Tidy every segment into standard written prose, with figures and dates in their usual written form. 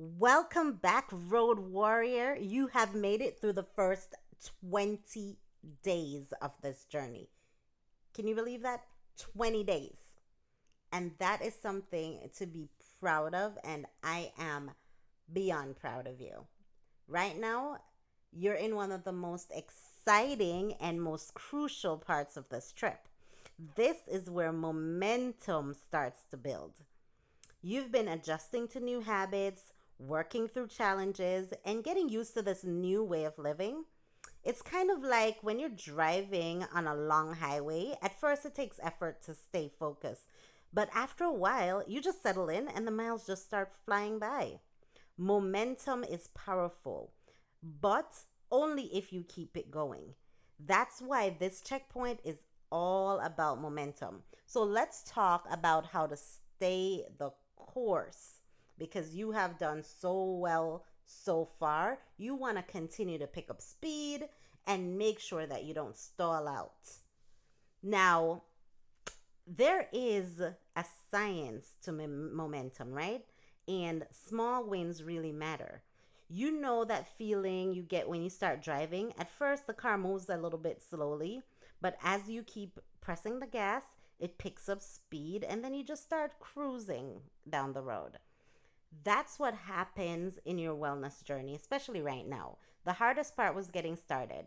Welcome back, Road Warrior. You have made it through the first 20 days of this journey. Can you believe that? 20 days. And that is something to be proud of, and I am beyond proud of you. Right now, you're in one of the most exciting and most crucial parts of this trip. This is where momentum starts to build. You've been adjusting to new habits, working through challenges, and getting used to this new way of living. It's kind of like when you're driving on a long highway. At first, it takes effort to stay focused, but after a while, you just settle in and the miles just start flying by. Momentum is powerful, but only if you keep it going. That's why this checkpoint is all about momentum. So let's talk about how to stay the course because you have done so well so far. You want to continue to pick up speed and make sure that you don't stall out. Now, there is a science to momentum, right? And small wins really matter. You know that feeling you get when you start driving? At first, the car moves a little bit slowly, but as you keep pressing the gas, it picks up speed and then you just start cruising down the road. That's what happens in your wellness journey, especially right now. The hardest part was getting started.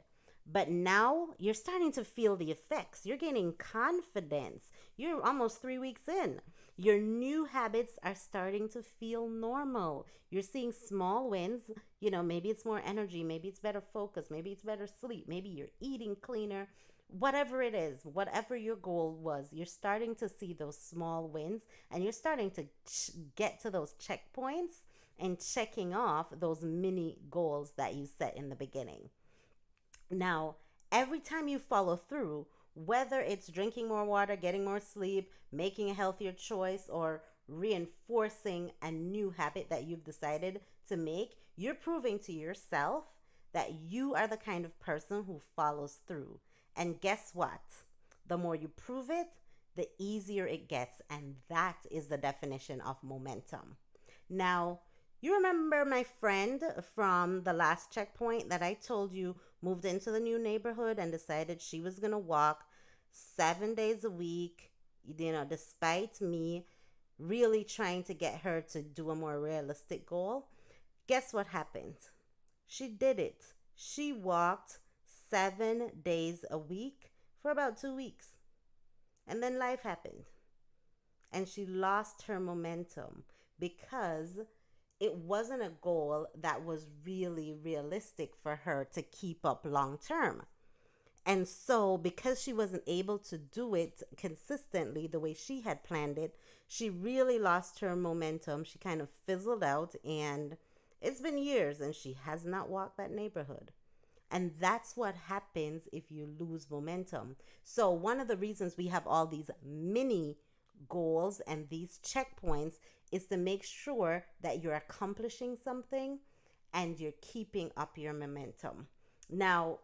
But now you're starting to feel the effects. You're gaining confidence. You're almost 3 weeks in. Your new habits are starting to feel normal. You're seeing small wins. Maybe it's more energy. Maybe it's better focus. Maybe it's better sleep. Maybe you're eating cleaner. Whatever it is, whatever your goal was, you're starting to see those small wins and you're starting to get to those checkpoints and checking off those mini goals that you set in the beginning. Now, every time you follow through, whether it's drinking more water, getting more sleep, making a healthier choice, or reinforcing a new habit that you've decided to make, you're proving to yourself that you are the kind of person who follows through. And guess what? The more you prove it, the easier it gets. And that is the definition of momentum. Now, you remember my friend from the last checkpoint that I told you moved into the new neighborhood and decided she was going to walk 7 days a week, despite me really trying to get her to do a more realistic goal? Guess what happened? She did it. She walked 7 days a week for about 2 weeks. And then life happened. And she lost her momentum because it wasn't a goal that was really realistic for her to keep up long term. And so, because she wasn't able to do it consistently the way she had planned it, she really lost her momentum. She kind of fizzled out, and it's been years, and she has not walked that neighborhood. And that's what happens if you lose momentum. So, one of the reasons we have all these mini goals and these checkpoints is to make sure that you're accomplishing something and you're keeping up your momentum. Now,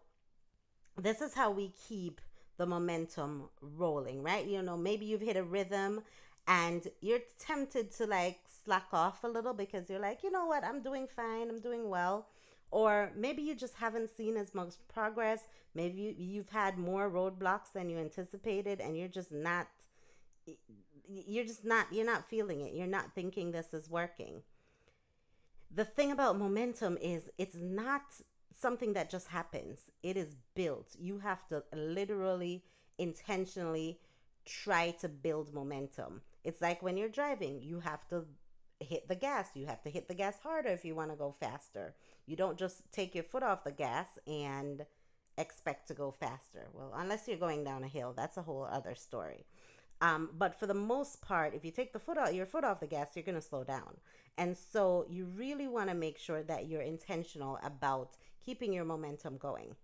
this is how we keep the momentum rolling, right? Maybe you've hit a rhythm and you're tempted to like slack off a little because you're like, you know what, I'm doing fine, I'm doing well. Or maybe you just haven't seen as much progress. Maybe you've had more roadblocks than you anticipated and you're not feeling it. You're not thinking this is working. The thing about momentum is it's not something that just happens. It is built. You have to literally intentionally try to build momentum. It's like when you're driving, you have to hit the gas. You have to hit the gas harder if you want to go faster. You don't just take your foot off the gas and expect to go faster. Well, unless you're going down a hill, that's a whole other story. But for the most part, if you take your foot off the gas, you're going to slow down. And so you really want to make sure that you're intentional about keeping your momentum going.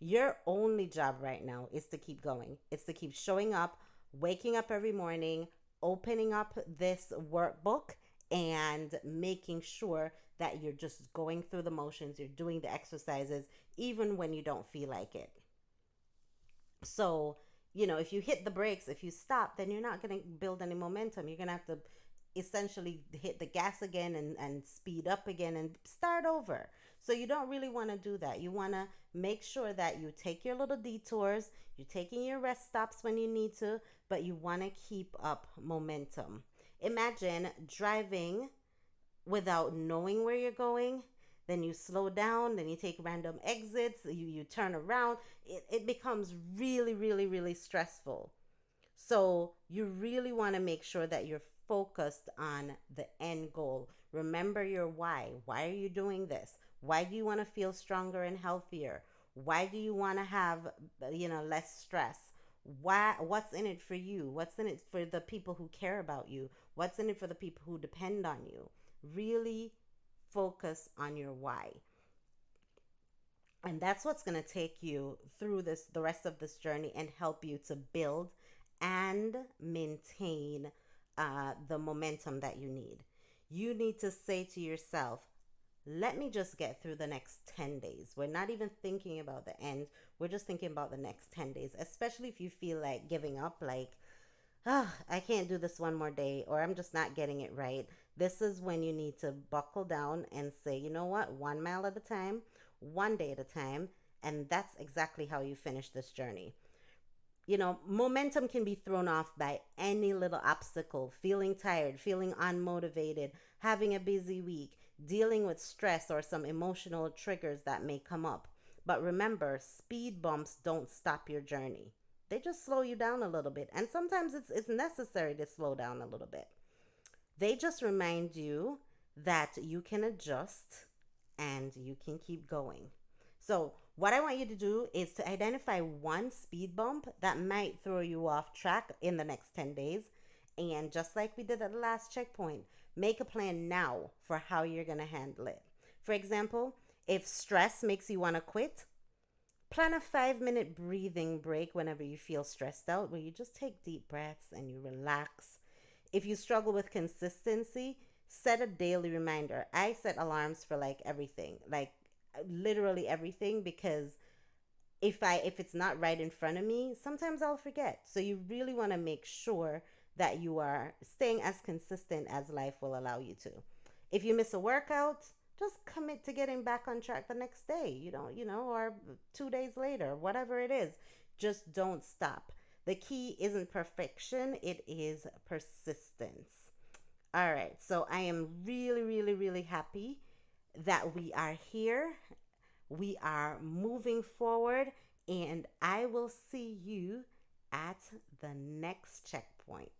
Your only job right now is to keep going. It's to keep showing up, waking up every morning, opening up this workbook and making sure that you're just going through the motions, you're doing the exercises, even when you don't feel like it. So, if you hit the brakes, if you stop, then you're not going to build any momentum. You're going to have to essentially hit the gas again and speed up again and start over. So you don't really want to do that. You want to make sure that you take your little detours, you're taking your rest stops when you need to, but you want to keep up momentum. Imagine driving without knowing where you're going. Then you slow down, then you take random exits, you turn around. It becomes really, really, really stressful. So you really want to make sure that you're focused on the end goal. Remember your why. Why are you doing this? Why do you want to feel stronger and healthier? Why do you want to have, less stress? Why, what's in it for you? What's in it for the people who care about you? What's in it for the people who depend on you? Really focus on your why. And that's what's going to take you through this the rest of this journey and help you to build and maintain the momentum that you need. You need to say to yourself, let me just get through the next 10 days. We're not even thinking about the end. We're just thinking about the next 10 days, especially if you feel like giving up, like, oh, I can't do this one more day, or I'm just not getting it right. This is when you need to buckle down and say, you know what, 1 mile at a time, 1 day at a time. And that's exactly how you finish this journey. Momentum can be thrown off by any little obstacle, feeling tired, feeling unmotivated, having a busy week, dealing with stress or some emotional triggers that may come up. But remember, speed bumps don't stop your journey. They just slow you down a little bit. And sometimes it's necessary to slow down a little bit. They just remind you that you can adjust and you can keep going. So, what I want you to do is to identify one speed bump that might throw you off track in the next 10 days. And just like we did at the last checkpoint, make a plan now for how you're going to handle it. For example, if stress makes you want to quit, plan a 5-minute breathing break whenever you feel stressed out, where you just take deep breaths and you relax. If you struggle with consistency, set a daily reminder. I set alarms for like everything, like literally everything, because if it's not right in front of me, sometimes I'll forget. So you really want to make sure that you are staying as consistent as life will allow you to. If you miss a workout, just commit to getting back on track the next day, or 2 days later, whatever it is. Just don't stop. The key isn't perfection, it is persistence. All right, so I am really, really, really happy that we are here. We are moving forward, and I will see you at the next checkpoint.